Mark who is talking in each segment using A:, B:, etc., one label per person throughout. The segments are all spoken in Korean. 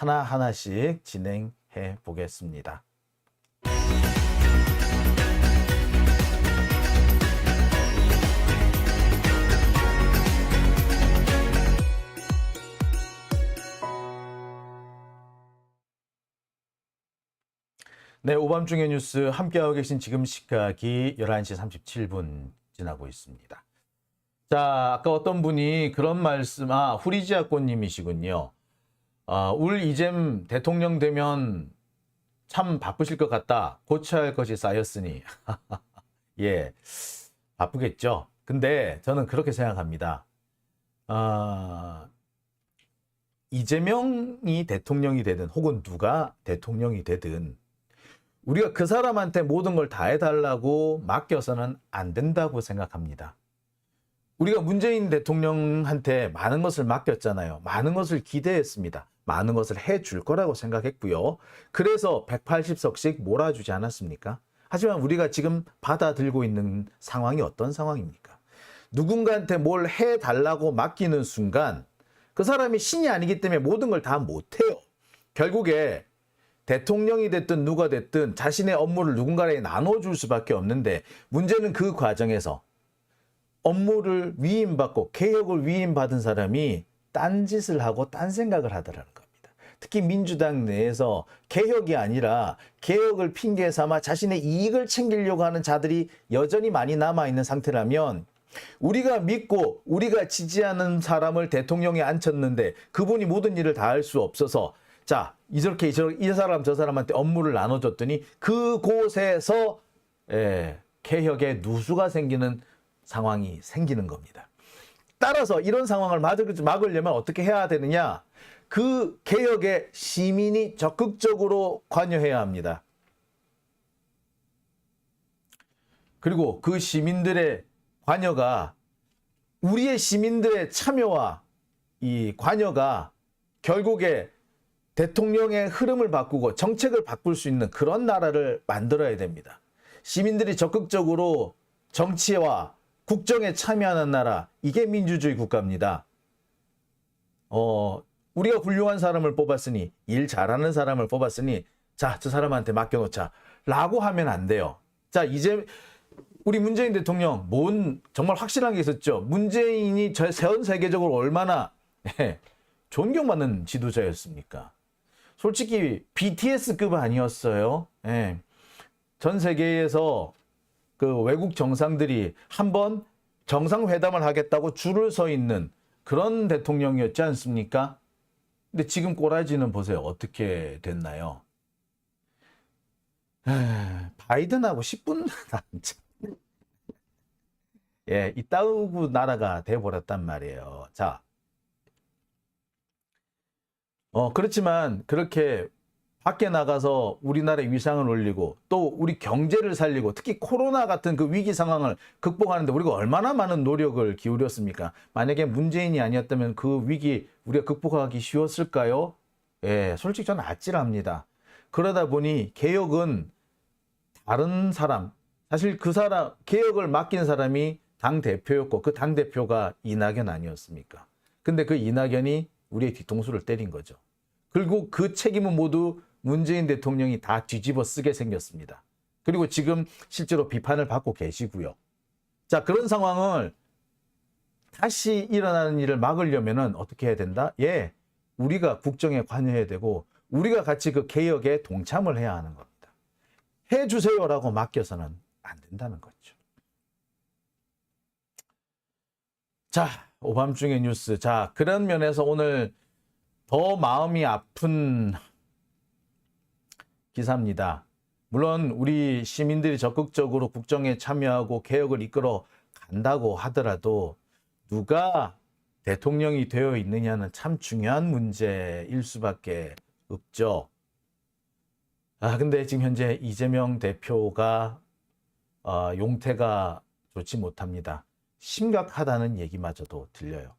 A: 하나하나씩 진행해 보겠습니다. 네, 오밤중의 뉴스 함께하고 계신 지금 시각이 11시 37분 지나고 있습니다. 자, 아까 어떤 분이 그런 말씀, 후리지아꽃님이시군요. 울 이잼 대통령 되면 참 바쁘실 것 같다. 고쳐야 할 것이 쌓였으니. 예, 바쁘겠죠. 근데 저는 그렇게 생각합니다. 이재명이 대통령이 되든 혹은 누가 대통령이 되든 우리가 그 사람한테 모든 걸 다 해달라고 맡겨서는 안 된다고 생각합니다. 우리가 문재인 대통령한테 많은 것을 맡겼잖아요. 많은 것을 기대했습니다. 많은 것을 해줄 거라고 생각했고요. 그래서 180석씩 몰아주지 않았습니까? 하지만 우리가 지금 받아들고 있는 상황이 어떤 상황입니까? 누군가한테 뭘 해달라고 맡기는 순간 그 사람이 신이 아니기 때문에 모든 걸 다 못해요. 결국에 대통령이 됐든 누가 됐든 자신의 업무를 누군가에게 나눠줄 수밖에 없는데 문제는 그 과정에서 업무를 위임받고 개혁을 위임받은 사람이 딴짓을 하고 딴 생각을 하더라는 겁니다. 특히 민주당 내에서 개혁이 아니라 개혁을 핑계 삼아 자신의 이익을 챙기려고 하는 자들이 여전히 많이 남아있는 상태라면 우리가 믿고 우리가 지지하는 사람을 대통령에 앉혔는데 그분이 모든 일을 다 할 수 없어서 자, 이렇게 이 사람 저 사람한테 업무를 나눠줬더니 그곳에서 개혁의 누수가 생기는 상황이 생기는 겁니다. 따라서 이런 상황을 막으려면 어떻게 해야 되느냐? 그 개혁에 시민이 적극적으로 관여해야 합니다. 그리고 그 시민들의 관여가 우리의 시민들의 참여와 이 관여가 결국에 대통령의 흐름을 바꾸고 정책을 바꿀 수 있는 그런 나라를 만들어야 됩니다. 시민들이 적극적으로 정치와 국정에 참여하는 나라, 이게 민주주의 국가입니다. 우리가 훌륭한 사람을 뽑았으니, 일 잘하는 사람을 뽑았으니 자, 저 사람한테 맡겨놓자 라고 하면 안 돼요. 자, 이제 우리 문재인 대통령 정말 확실한 게 있었죠. 문재인이 전 세계적으로 얼마나 존경받는 지도자였습니까? 솔직히 BTS급 아니었어요. 전 세계에서 그 외국 정상들이 한번 정상회담을 하겠다고 줄을 서 있는 그런 대통령이었지 않습니까? 근데 지금 꼬라지는 보세요. 어떻게 됐나요? 바이든하고 10분 이따구 나라가 돼버렸단 말이에요. 자, 그렇지만 그렇게 밖에 나가서 우리나라의 위상을 올리고 또 우리 경제를 살리고 특히 코로나 같은 그 위기 상황을 극복하는데 우리가 얼마나 많은 노력을 기울였습니까? 만약에 문재인이 아니었다면 그 위기 우리가 극복하기 쉬웠을까요? 솔직히 저는 아찔합니다. 그러다 보니 개혁은 다른 사람, 사실 그 사람, 개혁을 맡긴 사람이 당대표였고 그 당대표가 이낙연 아니었습니까? 근데 그 이낙연이 우리의 뒤통수를 때린 거죠. 그리고 그 책임은 모두 문재인 대통령이 다 뒤집어 쓰게 생겼습니다. 그리고 지금 실제로 비판을 받고 계시고요. 자, 그런 상황을 다시 일어나는 일을 막으려면 어떻게 해야 된다? 우리가 국정에 관여해야 되고 우리가 같이 그 개혁에 동참을 해야 하는 겁니다. 해주세요라고 맡겨서는 안 된다는 거죠. 자, 오밤중의 뉴스. 자, 그런 면에서 오늘 더 마음이 아픈 기사입니다. 물론 우리 시민들이 적극적으로 국정에 참여하고 개혁을 이끌어 간다고 하더라도 누가 대통령이 되어 있느냐는 참 중요한 문제일 수밖에 없죠. 근데 지금 현재 이재명 대표가 용태가 좋지 못합니다. 심각하다는 얘기마저도 들려요.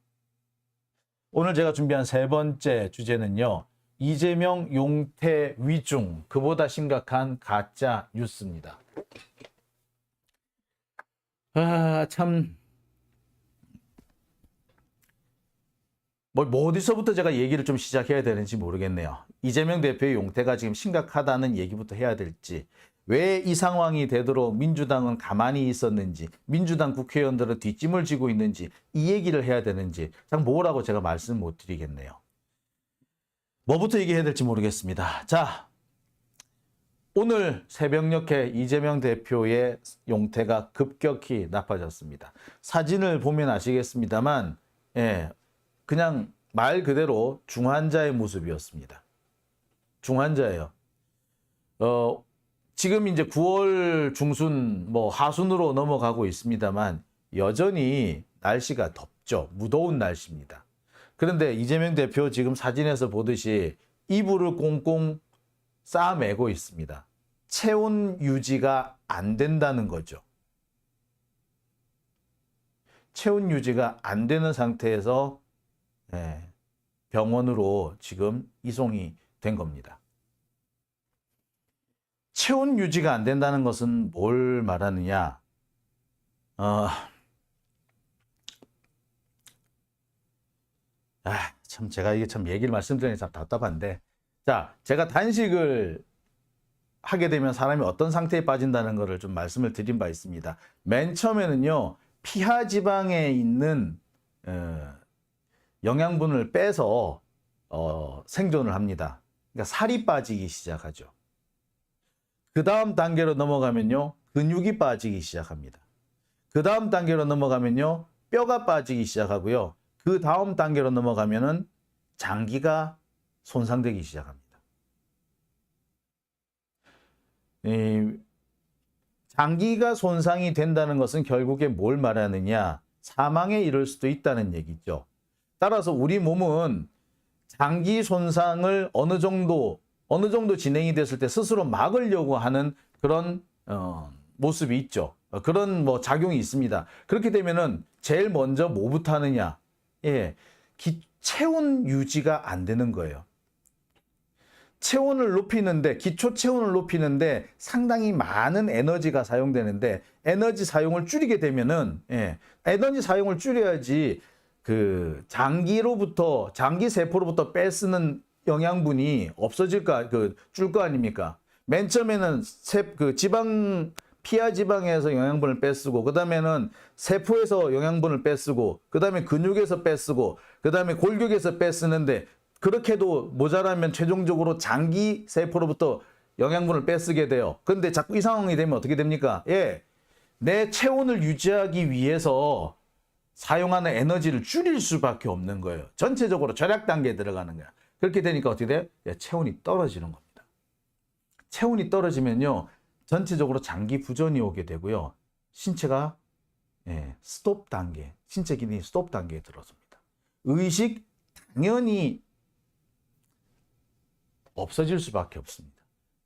A: 오늘 제가 준비한 세 번째 주제는요. 이재명 용태 위중, 그보다 심각한 가짜 뉴스입니다. 참 뭐 어디서부터 제가 얘기를 좀 시작해야 되는지 모르겠네요. 이재명 대표의 용태가 지금 심각하다는 얘기부터 해야 될지, 왜 이 상황이 되도록 민주당은 가만히 있었는지, 민주당 국회의원들은 뒷짐을 지고 있는지, 이 얘기를 해야 되는지 참 뭐라고 제가 말씀 못 드리겠네요. 뭐부터 얘기해야 될지 모르겠습니다. 자, 오늘 새벽녘에 이재명 대표의 용태가 급격히 나빠졌습니다. 사진을 보면 아시겠습니다만, 그냥 말 그대로 중환자의 모습이었습니다. 중환자예요. 지금 이제 9월 중순, 하순으로 넘어가고 있습니다만, 여전히 날씨가 덥죠. 무더운 날씨입니다. 그런데 이재명 대표 지금 사진에서 보듯이 이불을 꽁꽁 싸매고 있습니다. 체온 유지가 안 된다는 거죠. 체온 유지가 안 되는 상태에서 병원으로 지금 이송이 된 겁니다. 체온 유지가 안 된다는 것은 뭘 말하느냐? 참 제가 이게 참 얘기를 말씀드리니 참 답답한데, 자, 제가 단식을 하게 되면 사람이 어떤 상태에 빠진다는 것을 좀 말씀을 드린 바 있습니다. 맨 처음에는요, 피하 지방에 있는 영양분을 빼서 생존을 합니다. 그러니까 살이 빠지기 시작하죠. 그 다음 단계로 넘어가면요, 근육이 빠지기 시작합니다. 그 다음 단계로 넘어가면요, 뼈가 빠지기 시작하고요. 그 다음 단계로 넘어가면은 장기가 손상되기 시작합니다. 장기가 손상이 된다는 것은 결국에 뭘 말하느냐? 사망에 이를 수도 있다는 얘기죠. 따라서 우리 몸은 장기 손상을 어느 정도 진행이 됐을 때 스스로 막으려고 하는 그런 모습이 있죠. 그런 작용이 있습니다. 그렇게 되면은 제일 먼저 뭐부터 하느냐? 체온 유지가 안 되는 거예요. 체온을 높이는데, 기초 체온을 높이는데 상당히 많은 에너지가 사용되는데, 에너지 사용을 줄이게 되면은, 에너지 사용을 줄여야지 그 장기 세포로부터 빼쓰는 영양분이 없어질까, 줄 거 아닙니까? 맨 처음에는 피하 지방에서 영양분을 빼쓰고, 그 다음에는 세포에서 영양분을 빼쓰고, 그 다음에 근육에서 빼쓰고, 그 다음에 골격에서 빼쓰는데, 그렇게도 모자라면 최종적으로 장기 세포로부터 영양분을 빼쓰게 돼요. 그런데 자꾸 이 상황이 되면 어떻게 됩니까? 내 체온을 유지하기 위해서 사용하는 에너지를 줄일 수밖에 없는 거예요. 전체적으로 절약 단계에 들어가는 거야. 그렇게 되니까 어떻게 돼요? 체온이 떨어지는 겁니다. 체온이 떨어지면요, 전체적으로 장기 부전이 오게 되고요. 신체가 스톱 단계, 신체 기능이 스톱 단계에 들어섭니다. 의식 당연히 없어질 수밖에 없습니다.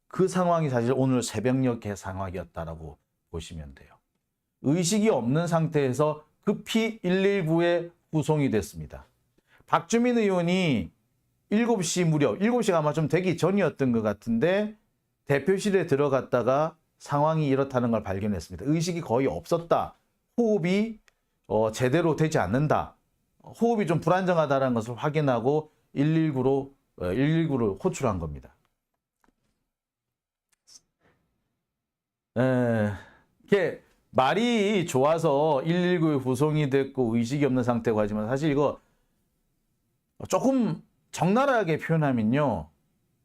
A: 그 상황이 사실 오늘 새벽녘의 상황이었다라고 보시면 돼요. 의식이 없는 상태에서 급히 119에 후송이 됐습니다. 박주민 의원이 7시 무렵, 7시가 아마 좀 되기 전이었던 것 같은데, 대표실에 들어갔다가 상황이 이렇다는 걸 발견했습니다. 의식이 거의 없었다. 호흡이 제대로 되지 않는다. 호흡이 좀 불안정하다는 것을 확인하고 119를 호출한 겁니다. 이게 말이 좋아서 119에 후송이 됐고 의식이 없는 상태고 하지만, 사실 이거 조금 적나라하게 표현하면요,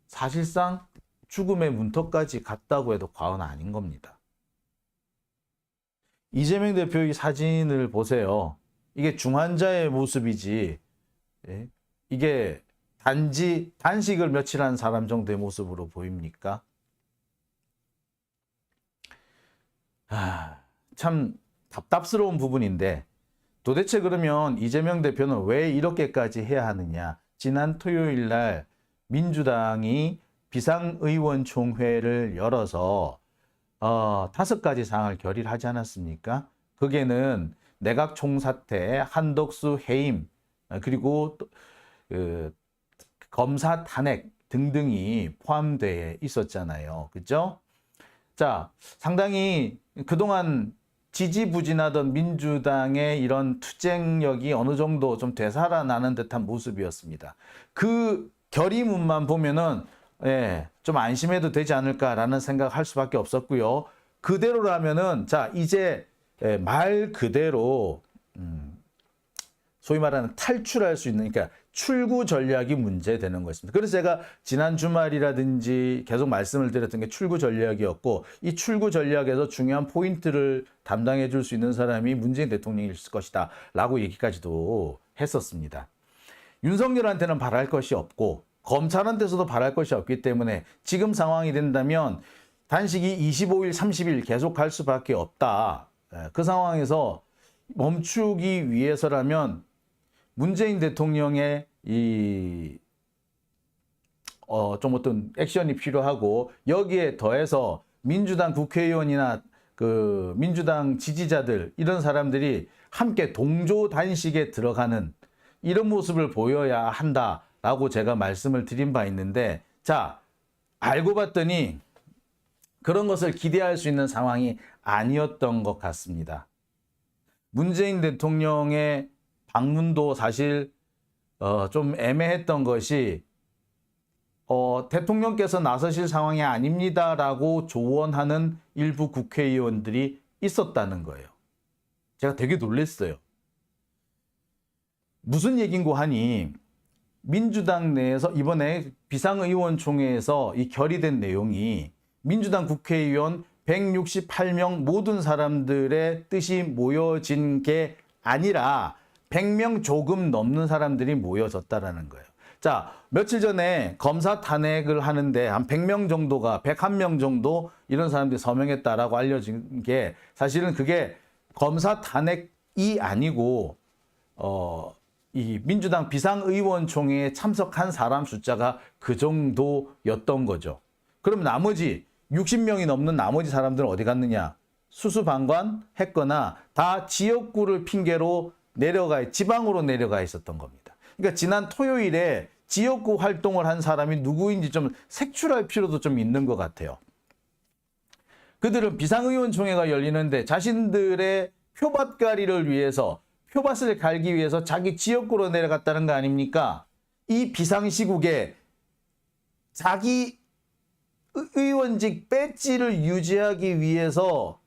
A: 사실상 죽음의 문턱까지 갔다고 해도 과언 아닌 겁니다. 이재명 대표의 사진을 보세요. 이게 중환자의 모습이지, 이게 단지 단식을 며칠 한 사람 정도의 모습으로 보입니까? 참 답답스러운 부분인데, 도대체 그러면 이재명 대표는 왜 이렇게까지 해야 하느냐? 지난 토요일 날 민주당이 비상의원총회를 열어서 5가지 사항을 결의하지 않았습니까? 거기에는 내각 총사퇴, 한덕수 해임, 그리고 검사 탄핵 등등이 포함되어 있었잖아요. 그죠? 자, 상당히 그동안 지지부진하던 민주당의 이런 투쟁력이 어느 정도 좀 되살아나는 듯한 모습이었습니다. 그 결의문만 보면은 좀 안심해도 되지 않을까라는 생각할 수밖에 없었고요. 그대로라면은 자 이제 말 그대로 소위 말하는 탈출할 수 있는, 그러니까 출구 전략이 문제되는 것입니다. 그래서 제가 지난 주말이라든지 계속 말씀을 드렸던 게 출구 전략이었고, 이 출구 전략에서 중요한 포인트를 담당해 줄 수 있는 사람이 문재인 대통령일 것이다 라고 얘기까지도 했었습니다. 윤석열한테는 바랄 것이 없고 검찰한테서도 바랄 것이 없기 때문에 지금 상황이 된다면 단식이 25일, 30일 계속 갈 수밖에 없다. 그 상황에서 멈추기 위해서라면 문재인 대통령의 좀 어떤 액션이 필요하고, 여기에 더해서 민주당 국회의원이나 그 민주당 지지자들 이런 사람들이 함께 동조 단식에 들어가는 이런 모습을 보여야 한다라고 제가 말씀을 드린 바 있는데, 자 알고 봤더니 그런 것을 기대할 수 있는 상황이 아니었던 것 같습니다. 문재인 대통령의 방문도 사실 좀 애매했던 것이 대통령께서 나서실 상황이 아닙니다라고 조언하는 일부 국회의원들이 있었다는 거예요. 제가 되게 놀랐어요. 무슨 얘긴고 하니 민주당 내에서 이번에 비상의원총회에서 이 결의된 내용이 민주당 국회의원 168명 모든 사람들의 뜻이 모여진 게 아니라 100명 조금 넘는 사람들이 모여졌다라는 거예요. 자, 며칠 전에 검사 탄핵을 하는데 한 100명 정도가 101명 정도 이런 사람들이 서명했다라고 알려진 게, 사실은 그게 검사 탄핵이 아니고 이 민주당 비상의원총회에 참석한 사람 숫자가 그 정도였던 거죠. 그럼 나머지 60명이 넘는 나머지 사람들은 어디 갔느냐? 수수방관했거나 다 지역구를 핑계로 지방으로 내려가 있었던 겁니다. 그러니까 지난 토요일에 지역구 활동을 한 사람이 누구인지 좀 색출할 필요도 좀 있는 것 같아요. 그들은 비상의원총회가 열리는데 자신들의 표밭갈이를 위해서, 표밭을 갈기 위해서 자기 지역구로 내려갔다는 거 아닙니까? 이 비상시국에 자기 의원직 배지를 유지하기 위해서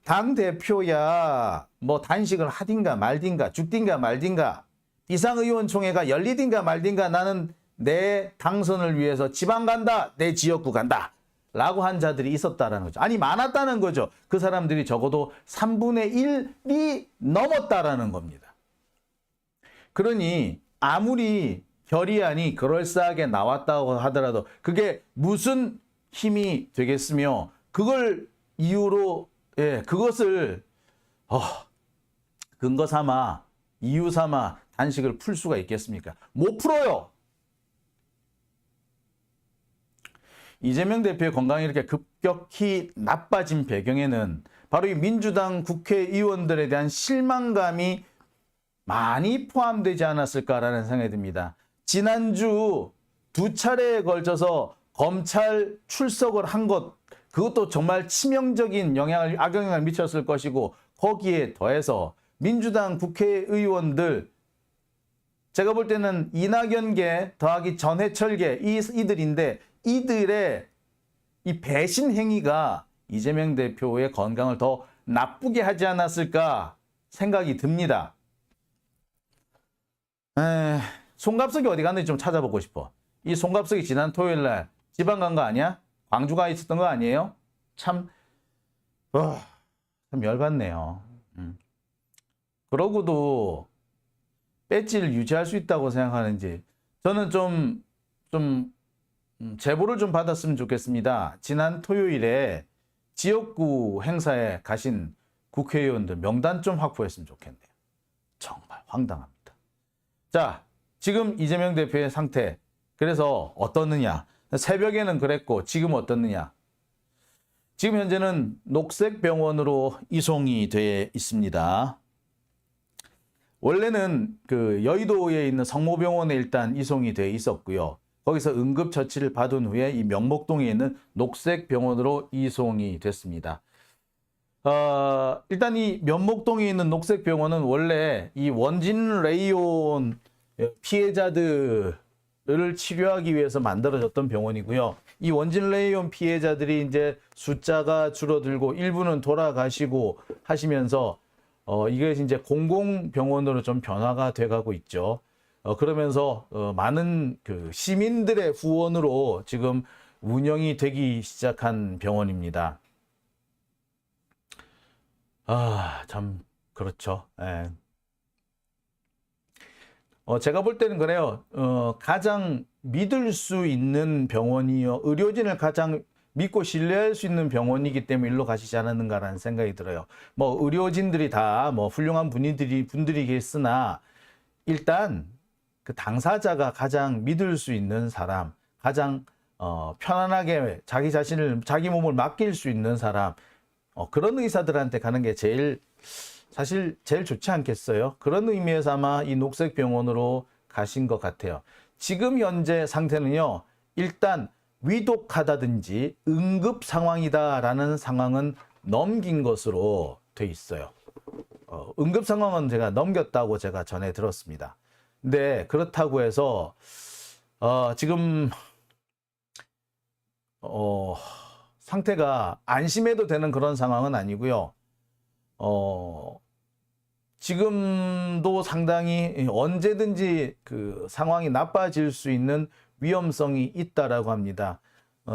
A: 당대표야 뭐 단식을 하든가 말든가 죽든가 말든가 비상의원총회가 열리든가 말든가 나는 내 당선을 위해서 지방 간다, 내 지역구 간다 라고 한 자들이 있었다는 거죠. 아니 많았다는 거죠. 그 사람들이 적어도 3분의 1이 넘었다라는 겁니다. 그러니 아무리 결의안이 그럴싸하게 나왔다고 하더라도 그게 무슨 힘이 되겠으며, 그걸 이유로 그것을 근거 삼아 이유 삼아 단식을 풀 수가 있겠습니까? 못 풀어요. 이재명 대표의 건강이 이렇게 급격히 나빠진 배경에는 바로 이 민주당 국회의원들에 대한 실망감이 많이 포함되지 않았을까라는 생각이 듭니다. 지난주 2차례에 걸쳐서 검찰 출석을 한 것, 그것도 정말 치명적인 악영향을 미쳤을 것이고, 거기에 더해서 민주당 국회의원들, 제가 볼 때는 이낙연계 더하기 전해철계 이들인데, 이들의 이 배신 행위가 이재명 대표의 건강을 더 나쁘게 하지 않았을까 생각이 듭니다. 송갑석이 어디 갔는지 좀 찾아보고 싶어. 이 송갑석이 지난 토요일 날 지방 간 거 아니야? 광주 가 있었던 거 아니에요? 참 열받네요. 그러고도 배지를 유지할 수 있다고 생각하는지, 저는 좀 제보를 좀 받았으면 좋겠습니다. 지난 토요일에 지역구 행사에 가신 국회의원들 명단 좀 확보했으면 좋겠네요. 정말 황당합니다. 자, 지금 이재명 대표의 상태, 그래서 어떻느냐? 새벽에는 그랬고 지금 어떻느냐? 지금 현재는 녹색병원으로 이송이 돼 있습니다. 원래는 그 여의도에 있는 성모병원에 일단 이송이 돼 있었고요. 거기서 응급처치를 받은 후에 이 명목동에 있는 녹색병원으로 이송이 됐습니다. 일단 이 면목동에 있는 녹색병원은 원래 이 원진 레이온 피해자들을 치료하기 위해서 만들어졌던 병원이고요. 이 원진 레이온 피해자들이 이제 숫자가 줄어들고 일부는 돌아가시고 하시면서 이게 이제 공공병원으로 좀 변화가 돼가고 있죠. 그러면서 많은 그 시민들의 후원으로 지금 운영이 되기 시작한 병원입니다. 참 그렇죠. 예. 제가 볼 때는 그래요. 가장 믿을 수 있는 병원이요. 의료진을 가장 믿고 신뢰할 수 있는 병원이기 때문에 일로 가시지 않았는가라는 생각이 들어요. 뭐 의료진들이 다 뭐 훌륭한 분들이겠으나 일단 그 당사자가 가장 믿을 수 있는 사람, 가장 편안하게 자기 몸을 맡길 수 있는 사람, 그런 의사들한테 가는 게 사실 제일 좋지 않겠어요? 그런 의미에서 아마 이 녹색병원으로 가신 것 같아요. 지금 현재 상태는요, 일단 위독하다든지 응급 상황이다라는 상황은 넘긴 것으로 돼 있어요. 응급 상황은 제가 넘겼다고 제가 전해 들었습니다. 근데 그렇다고 해서 지금 상태가 안심해도 되는 그런 상황은 아니고요. 지금도 상당히 언제든지 그 상황이 나빠질 수 있는 위험성이 있다라고 합니다.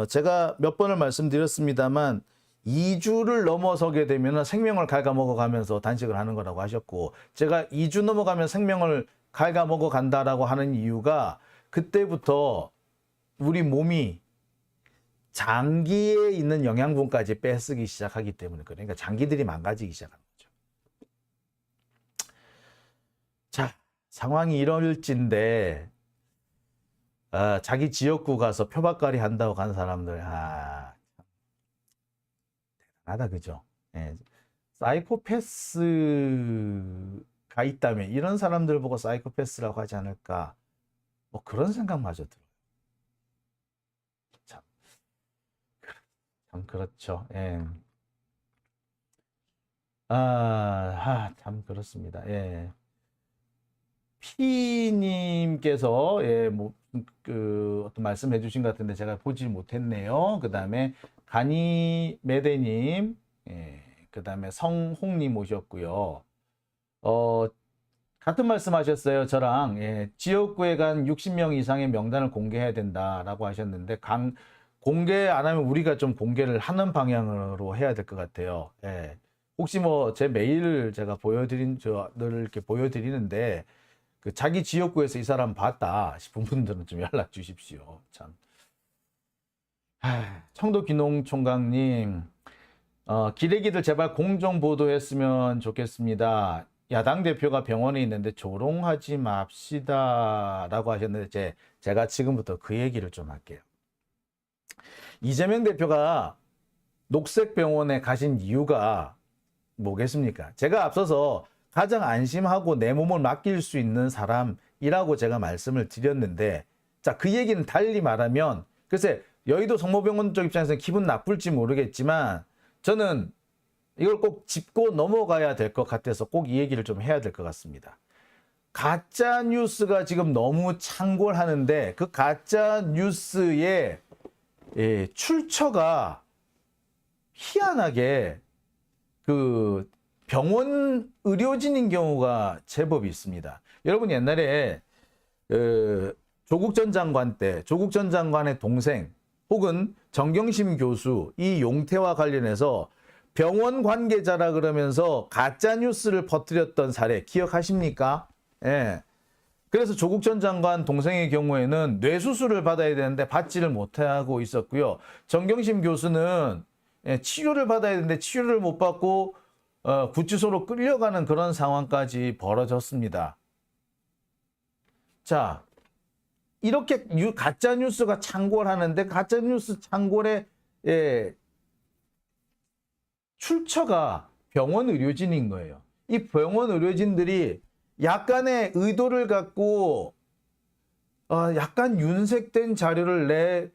A: 제가 몇 번을 말씀드렸습니다만 2주를 넘어서게 되면 생명을 갉아먹어 가면서 단식을 하는 거라고 하셨고, 제가 2주 넘어가면 생명을 갉아먹어 간다라고 하는 이유가 그때부터 우리 몸이 장기에 있는 영양분까지 뺏쓰기 시작하기 때문에, 그러니까 장기들이 망가지기 시작하는 거죠. 자, 상황이 이럴진데 자기 지역구 가서 표박狩이 한다고 간 사람들, 대단하다, 그죠? 예. 사이코패스가 있다면 이런 사람들 보고 사이코패스라고 하지 않을까, 뭐 그런 생각마저 들어요. 참 그렇죠. 예. 참 그렇습니다. 예. 피님께서 어떤 말씀해 주신 것 같은데 제가 보지 못했네요. 그 다음에 가니메데님, 그 다음에 성홍님 오셨고요. 같은 말씀 하셨어요. 저랑. 지역구에 간 60명 이상의 명단을 공개해야 된다라고 하셨는데, 공개 안 하면 우리가 좀 공개를 하는 방향으로 해야 될 것 같아요. 혹시 뭐 제 메일을 제가 늘 이렇게 보여드리는데, 그 자기 지역구에서 이 사람 봤다 싶은 분들은 좀 연락 주십시오. 참. 청도 기농총각님, 기레기들 제발 공정 보도했으면 좋겠습니다. 야당 대표가 병원에 있는데 조롱하지 맙시다 라고 하셨는데, 제가 지금부터 그 얘기를 좀 할게요. 이재명 대표가 녹색병원에 가신 이유가 뭐겠습니까? 제가 앞서서 가장 안심하고 내 몸을 맡길 수 있는 사람이라고 제가 말씀을 드렸는데, 자, 그 얘기는 달리 말하면, 글쎄 여의도 성모병원 쪽 입장에서는 기분 나쁠지 모르겠지만 저는 이걸 꼭 짚고 넘어가야 될 것 같아서 꼭 이 얘기를 좀 해야 될 것 같습니다. 가짜 뉴스가 지금 너무 창궐하는데 그 가짜 뉴스의 출처가 희한하게 그 병원 의료진인 경우가 제법 있습니다. 여러분 옛날에 조국 전 장관의 동생 혹은 정경심 교수 이 용태와 관련해서 병원 관계자라 그러면서 가짜 뉴스를 퍼뜨렸던 사례 기억하십니까? 그래서 조국 전 장관 동생의 경우에는 뇌수술을 받아야 되는데 받지를 못하고 있었고요. 정경심 교수는 치료를 받아야 되는데 치료를 못 받고 구치소로 끌려가는 그런 상황까지 벌어졌습니다. 자, 이렇게 가짜 뉴스가 창궐하는데 가짜 뉴스 창궐의 출처가 병원 의료진인 거예요. 이 병원 의료진들이 약간의 의도를 갖고 약간 윤색된 자료를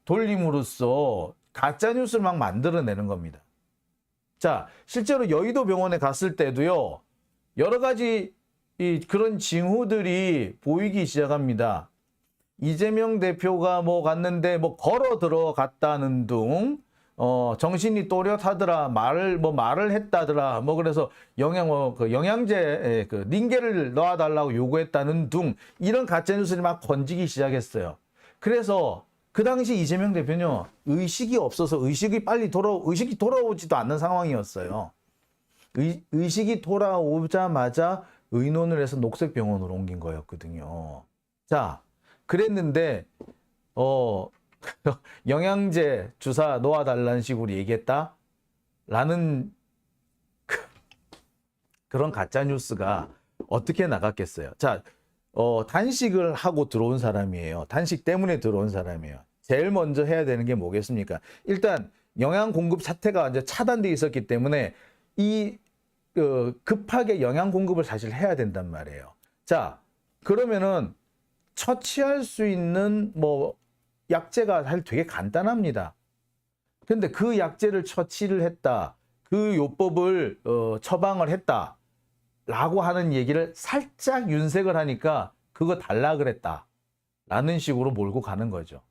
A: 돌림으로써 가짜 뉴스를 막 만들어내는 겁니다. 자, 실제로 여의도 병원에 갔을 때도요. 여러 가지 그런 징후들이 보이기 시작합니다. 이재명 대표가 뭐 갔는데 뭐 걸어 들어갔다는 둥, 정신이 또렷하더라, 말을 했다더라, 뭐 그래서 영양제, 링겔을 넣어달라고 요구했다는 둥, 이런 가짜뉴스들이 막 번지기 시작했어요. 그래서 그 당시 이재명 대표는 의식이 없어서 의식이 돌아오지도 않는 상황이었어요. 의식이 돌아오자마자 의논을 해서 녹색병원으로 옮긴 거였거든요. 자, 그랬는데 영양제 주사 놓아달라는 식으로 얘기했다? 라는 그런 가짜뉴스가 어떻게 나갔겠어요? 자, 단식을 하고 들어온 사람이에요. 단식 때문에 들어온 사람이에요. 제일 먼저 해야 되는 게 뭐겠습니까? 일단 영양 공급 자체가 완전 차단돼 있었기 때문에 급하게 영양 공급을 사실 해야 된단 말이에요. 자, 그러면은 처치할 수 있는 뭐 약제가 사실 되게 간단합니다. 근데 그 약제를 처치를 했다, 그 요법을 처방을 했다 라고 하는 얘기를 살짝 윤색을 하니까 그거 달라 그랬다 라는 식으로 몰고 가는 거죠.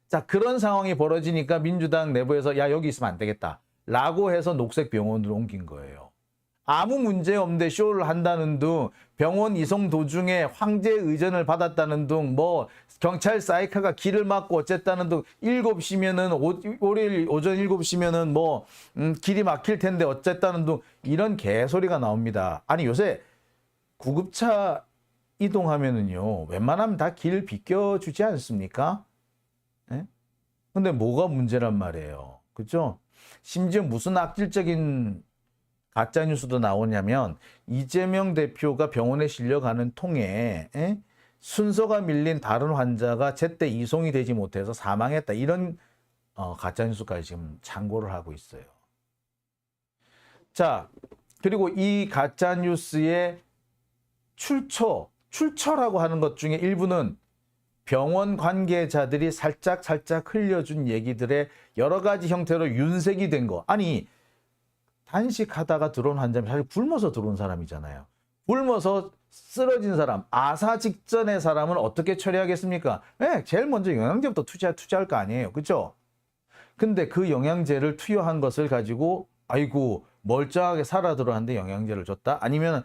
A: 자, 그런 상황이 벌어지니까 민주당 내부에서 야, 여기 있으면 안 되겠다 라고 해서 녹색병원으로 옮긴 거예요. 아무 문제 없는데 쇼를 한다는 등, 병원 이송 도중에 황제 의전을 받았다는 등, 뭐 경찰 사이카가 길을 막고 어쨌다는 등, 7시면은 월요일 오전 7시면은 뭐 길이 막힐 텐데 어쨌다는 등, 이런 개소리가 나옵니다. 아니, 요새 구급차 이동하면은요, 웬만하면 다 길 비켜주지 않습니까? 예? 근데 뭐가 문제란 말이에요. 그죠? 심지어 무슨 악질적인 가짜뉴스도 나오냐면, 이재명 대표가 병원에 실려가는 통에 순서가 밀린 다른 환자가 제때 이송이 되지 못해서 사망했다, 이런 가짜뉴스까지 지금 창고를 하고 있어요. 자, 그리고 이 가짜뉴스의 출처라고 하는 것 중에 일부는 병원 관계자들이 살짝 흘려준 얘기들의 여러 가지 형태로 윤색이 된 거. 아니, 단식하다가 들어온 환자면 사실 굶어서 들어온 사람이잖아요. 굶어서 쓰러진 사람, 아사 직전의 사람은 어떻게 처리하겠습니까? 네, 제일 먼저 영양제부터 투자할 거 아니에요. 그렇죠? 근데 그 영양제를 투여한 것을 가지고 아이고 멀쩡하게 살아 들어왔는데 영양제를 줬다? 아니면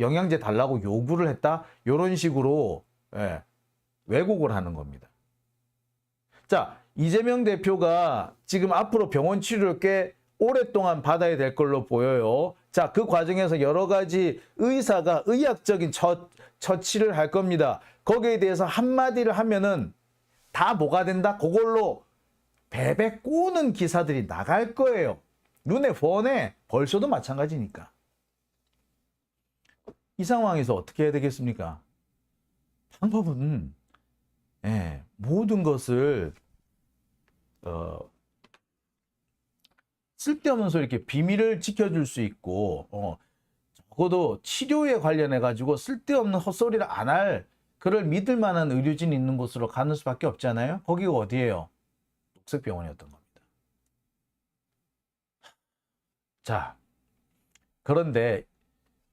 A: 영양제 달라고 요구를 했다? 이런 식으로 왜곡을 하는 겁니다. 자, 이재명 대표가 지금 앞으로 병원 치료를 꽤 오랫동안 받아야 될 걸로 보여요. 자, 그 과정에서 여러 가지 의사가 의학적인 처치를 할 겁니다. 거기에 대해서 한마디를 하면은 다 뭐가 된다? 그걸로 베베 꼬는 기사들이 나갈 거예요. 눈에 훤해. 벌써도 마찬가지니까. 이 상황에서 어떻게 해야 되겠습니까? 방법은 모든 것을 쓸데없는 소리 이렇게 비밀을 지켜줄 수 있고, 적어도 치료에 관련해 가지고 쓸데없는 헛소리를 안 할, 그를 믿을 만한 의료진이 있는 곳으로 가는 수밖에 없잖아요. 거기가 어디예요? 녹색병원이었던 겁니다. 자, 그런데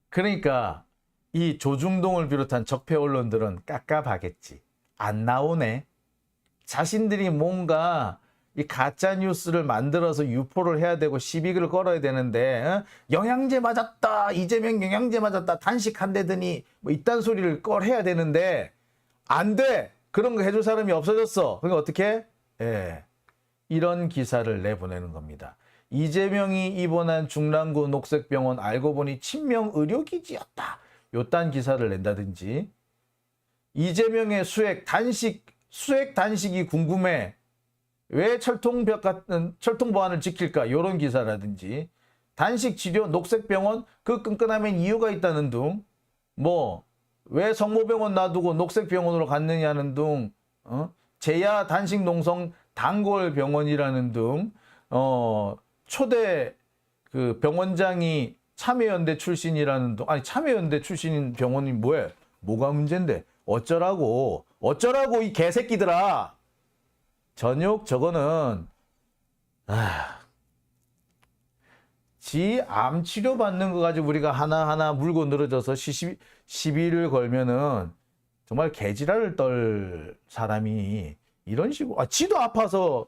A: 그러니까 이 조중동을 비롯한 적폐 언론들은 깝깝하겠지. 안 나오네. 자신들이 뭔가 이 가짜 뉴스를 만들어서 유포를 해야 되고 시비를 걸어야 되는데, 영양제 맞았다, 이재명 영양제 맞았다, 단식한다더니 뭐 이딴 소리를 해야 되는데 안 돼. 그런 거 해줄 사람이 없어졌어. 그러니까 어떻게? 이런 기사를 내보내는 겁니다. 이재명이 입원한 중랑구 녹색병원 알고 보니 친명 의료기지였다, 요딴 기사를 낸다든지, 이재명의 수액 단식이 궁금해, 왜 철통 보안을 지킬까, 이런 기사라든지, 단식 치료 녹색병원 그 끈끈함엔 이유가 있다는 등, 뭐 왜 성모병원 놔두고 녹색병원으로 갔느냐는 등, 제야 단식 농성 단골병원이라는 등, 초대 그 병원장이 참여연대 출신이라는 등, 아니 참여연대 출신인 병원이 뭐가 문제인데 어쩌라고 이 개새끼들아. 저녁 저거는 지 암 치료 받는 거 가지고 우리가 하나하나 물고 늘어져서 시비를 걸면은 정말 개지랄을 떨 사람이 이런 식으로 지도 아파서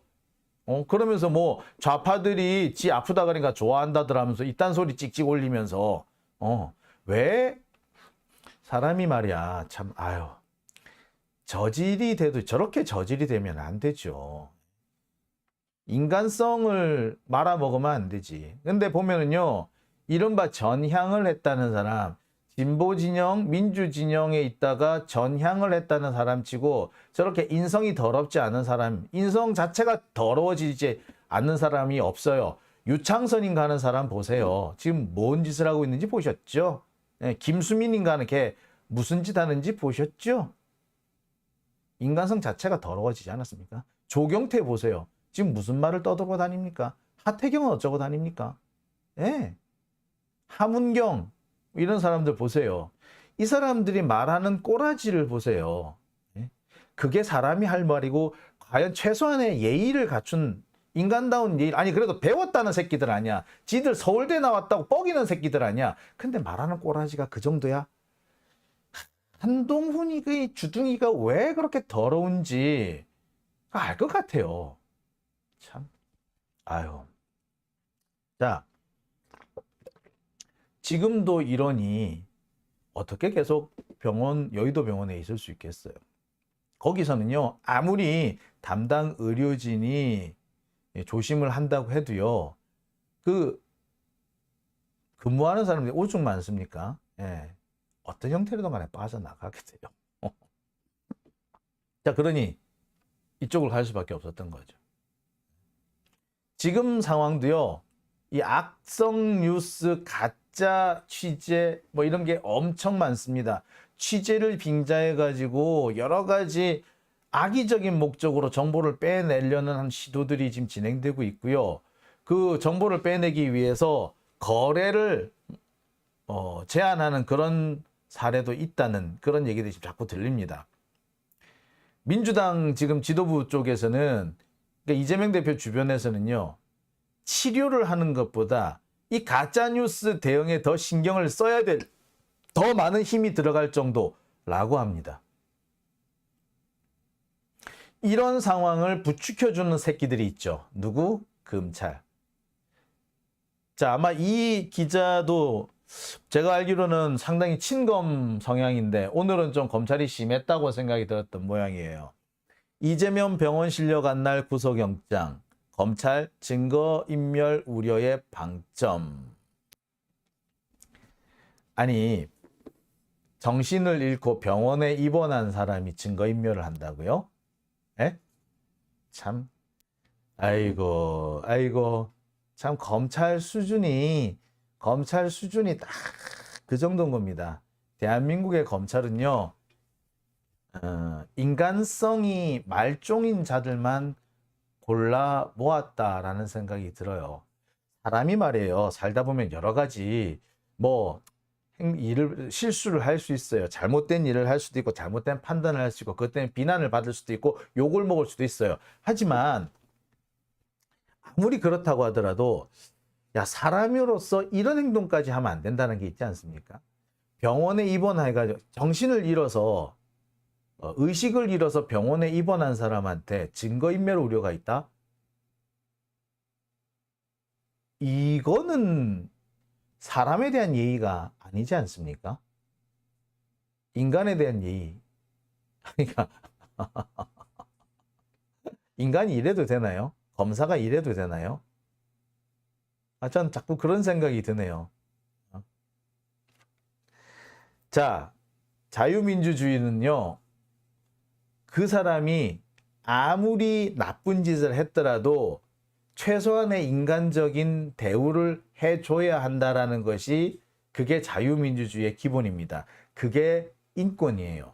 A: 그러면서 뭐 좌파들이 지 아프다 그러니까 좋아한다들 하면서 이딴 소리 찍찍 올리면서 왜 사람이 말이야 참 아유 저질이 돼도 저렇게 저질이 되면 안 되죠. 인간성을 말아먹으면 안 되지. 근데 보면은요 이른바 전향을 했다는 사람 진보 진영, 민주 진영에 있다가 전향을 했다는 사람 치고 저렇게 인성이 더럽지 않은 사람, 인성 자체가 더러워지지 않는 사람이 없어요. 유창선인가 하는 사람 보세요. 지금 뭔 짓을 하고 있는지 보셨죠? 네, 김수민인가 하는 걔 무슨 짓 하는지 보셨죠? 인간성 자체가 더러워지지 않았습니까? 조경태 보세요. 지금 무슨 말을 떠들고 다닙니까? 하태경은 어쩌고 다닙니까? 예. 하문경 이런 사람들 보세요. 이 사람들이 말하는 꼬라지를 보세요. 그게 사람이 할 말이고 과연 최소한의 예의를 갖춘 인간다운 예의 아니 그래도 배웠다는 새끼들 아니야. 지들 서울대 나왔다고 뻐기는 새끼들 아니야. 근데 말하는 꼬라지가 그 정도야? 한동훈이 그 주둥이가 왜 그렇게 더러운지 알 것 같아요. 참 아유. 자 지금도 이러니 어떻게 계속 여의도 병원에 있을 수 있겠어요? 거기서는요, 아무리 담당 의료진이 조심을 한다고 해도요, 근무하는 사람들이 오죽 많습니까? 예. 어떤 형태로든 간에 빠져나가게 돼요. 자, 그러니 이쪽을 갈 수밖에 없었던 거죠. 지금 상황도요, 이 악성 뉴스, 가짜 취재 뭐 이런 게 엄청 많습니다. 취재를 빙자해가지고 여러 가지 악의적인 목적으로 정보를 빼내려는 한 시도들이 지금 진행되고 있고요. 그 정보를 빼내기 위해서 거래를 제한하는 그런 사례도 있다는 그런 얘기들이 지금 자꾸 들립니다. 민주당 지금 지도부 쪽에서는 그러니까 이재명 대표 주변에서는요. 치료를 하는 것보다 이 가짜뉴스 대응에 더 신경을 써야 될, 더 많은 힘이 들어갈 정도라고 합니다. 이런 상황을 부추겨주는 새끼들이 있죠. 누구? 검찰. 자, 아마 이 기자도 제가 알기로는 상당히 친검 성향인데 오늘은 좀 검찰이 심했다고 생각이 들었던 모양이에요. 이재명 병원 실려간 날 구속영장. 검찰 증거인멸 우려의 방점. 아니 정신을 잃고 병원에 입원한 사람이 증거인멸을 한다고요? 에? 참 아이고 참 검찰 수준이 딱 그 정도인 겁니다. 대한민국의 검찰은요 인간성이 말종인 자들만 골라 모았다라는 생각이 들어요. 사람이 말이에요. 살다 보면 여러 가지 실수를 할 수 있어요. 잘못된 일을 할 수도 있고 잘못된 판단을 할 수 있고 그것 때문에 비난을 받을 수도 있고 욕을 먹을 수도 있어요. 하지만 아무리 그렇다고 하더라도 야 사람으로서 이런 행동까지 하면 안 된다는 게 있지 않습니까? 병원에 입원해가지고 정신을 잃어서 의식을 잃어서 병원에 입원한 사람한테 증거인멸 우려가 있다? 이거는 사람에 대한 예의가 아니지 않습니까? 인간에 대한 예의. 그러니까 인간이 이래도 되나요? 검사가 이래도 되나요? 전 자꾸 그런 생각이 드네요. 자, 자유민주주의는요. 그 사람이 아무리 나쁜 짓을 했더라도 최소한의 인간적인 대우를 해줘야 한다라는 것이 그게 자유민주주의의 기본입니다. 그게 인권이에요.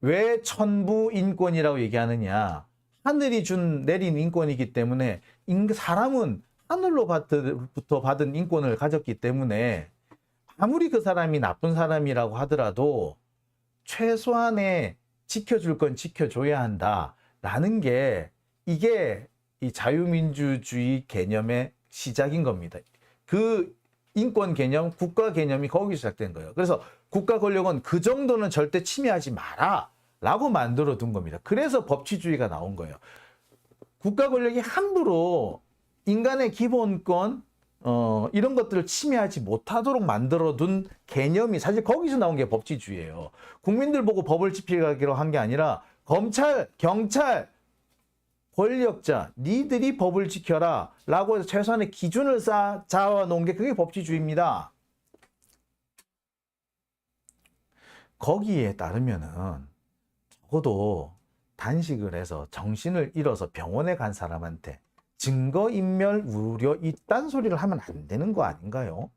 A: 왜 천부 인권이라고 얘기하느냐? 하늘이 내린 인권이기 때문에 사람은 하늘로부터 받은 인권을 가졌기 때문에 아무리 그 사람이 나쁜 사람이라고 하더라도 최소한의 지켜줄 건 지켜줘야 한다라는 게 이게 이 자유민주주의 개념의 시작인 겁니다. 그 인권 개념, 국가 개념이 거기 시작된 거예요. 그래서 국가 권력은 그 정도는 절대 침해하지 마라 라고 만들어 둔 겁니다. 그래서 법치주의가 나온 거예요. 국가 권력이 함부로 인간의 기본권 이런 것들을 침해하지 못하도록 만들어둔 개념이 사실 거기서 나온 게 법치주의예요. 국민들 보고 법을 지키기로 한 게 아니라 검찰, 경찰, 권력자, 니들이 법을 지켜라 라고 해서 최소한의 기준을 잡아놓은 게 그게 법치주의입니다. 거기에 따르면은 적어도 단식을 해서 정신을 잃어서 병원에 간 사람한테 증거인멸 우려 이딴 소리를 하면 안 되는 거 아닌가요?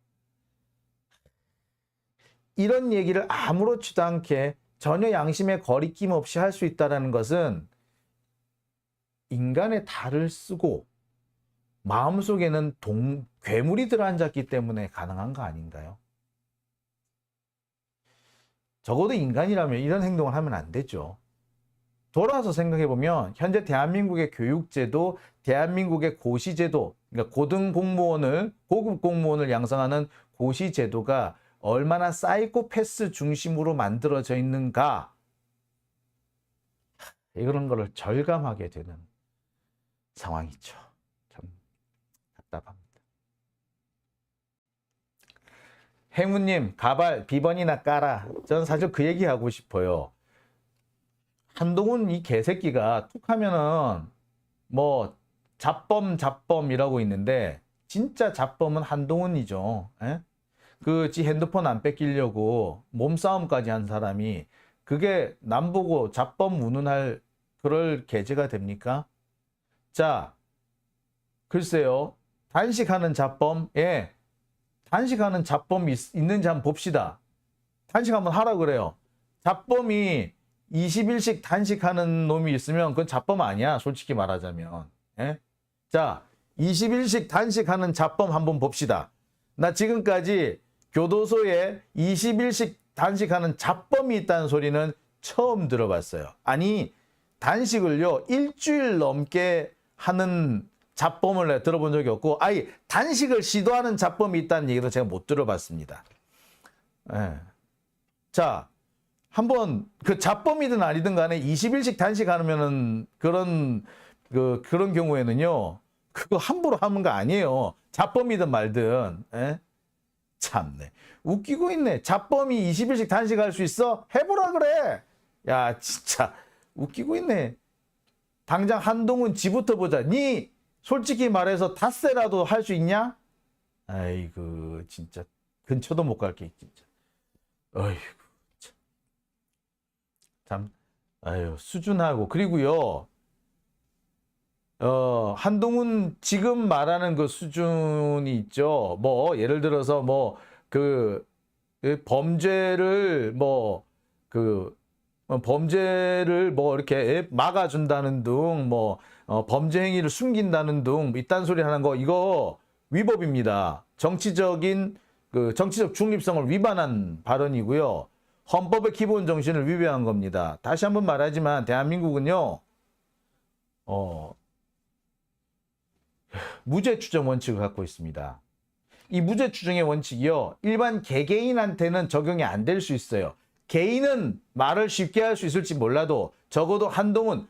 A: 이런 얘기를 아무렇지도 않게 전혀 양심에 거리낌 없이 할 수 있다는 것은 인간의 탈을 쓰고 마음속에는 괴물이 들어앉았기 때문에 가능한 거 아닌가요? 적어도 인간이라면 이런 행동을 하면 안 되죠. 돌아와서 생각해보면 현재 대한민국의 교육제도, 대한민국의 고시제도, 그러니까 고등공무원을, 고급 공무원을 양성하는 고시제도가 얼마나 사이코패스 중심으로 만들어져 있는가, 이런 거를 절감하게 되는 상황이죠. 참 답답합니다. 행우님, 가발 비번이나 까라. 저는 사실 그 얘기하고 싶어요. 한동훈 이 개새끼가 툭 하면은 뭐 잡범이라고 있는데 진짜 잡범은 한동훈이죠. 그 지 핸드폰 안 뺏기려고 몸싸움까지 한 사람이 그게 남 보고 잡범 운운할 그럴 계제가 됩니까? 자, 글쎄요. 단식하는 잡범, 단식하는 잡범이 있는지 한번 봅시다. 단식 한번 하라 그래요. 잡범이 20일씩 단식하는 놈이 있으면 그건 잡범 아니야. 솔직히 말하자면. 자, 20일씩 단식하는 잡범 한번 봅시다. 나 지금까지 교도소에 20일씩 단식하는 잡범이 있다는 소리는 처음 들어봤어요. 아니, 단식을요, 일주일 넘게 하는 잡범을 들어본 적이 없고, 아니, 단식을 시도하는 잡범이 있다는 얘기도 제가 못 들어봤습니다. 자, 한번 그 잡범이든 아니든 간에 20일씩 단식하면은 그런 경우에는요, 그거 함부로 하는 거 아니에요. 잡범이든 말든. 참네. 웃기고 있네. 잡범이 20일씩 단식할 수 있어? 해보라 그래. 야, 진짜 웃기고 있네. 당장 한동훈 지부터 보자. 니 솔직히 말해서 닷새라도 할 수 있냐? 아이고, 진짜 근처도 못 갈게 진짜. 아이고, 참, 아유, 수준하고. 그리고요, 한동훈 지금 말하는 그 수준이 있죠. 뭐 예를 들어서 뭐 그 범죄를 범죄를 뭐 이렇게 막아준다는 등, 뭐 범죄 행위를 숨긴다는 등 이딴 소리 하는 거, 이거 위법입니다. 정치적 중립성을 위반한 발언이고요. 헌법의 기본 정신을 위배한 겁니다. 다시 한번 말하지만 대한민국은요, 무죄 추정 원칙을 갖고 있습니다. 이 무죄 추정의 원칙이요, 일반 개개인한테는 적용이 안 될 수 있어요. 개인은 말을 쉽게 할 수 있을지 몰라도 적어도 한동훈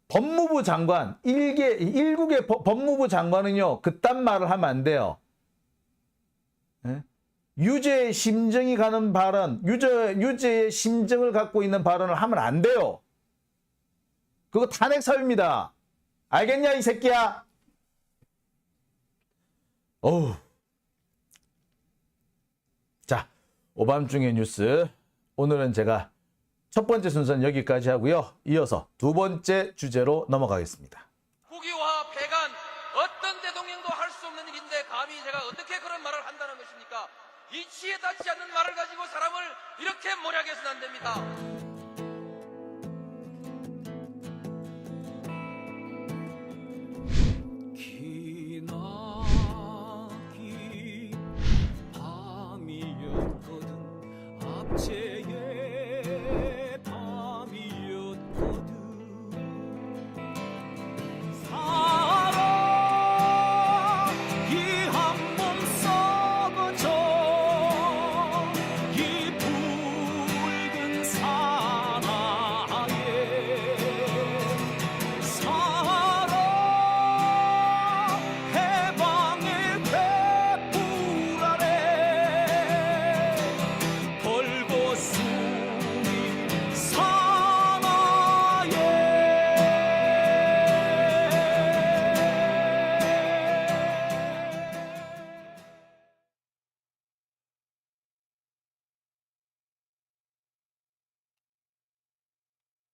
A: 법무부 장관, 일국의 법무부 장관은요, 그딴 말을 하면 안 돼요. 유죄의 심정이 가는 발언, 유죄의 심정을 갖고 있는 발언을 하면 안 돼요. 그거 탄핵 사유입니다. 알겠냐, 이 새끼야? 어우. 자, 오밤중의 뉴스. 오늘은 제가 첫 번째 순서는 여기까지 하고요. 이어서 두 번째 주제로 넘어가겠습니다.
B: 국유화, 폐간, 어떤 대통령도 할 수 없는 일인데 감히 제가 어떻게 그런 말을 한다는 것입니까? 이치에 닿지 않는 말을 가지고 사람을 이렇게 몰약해서는 안 됩니다.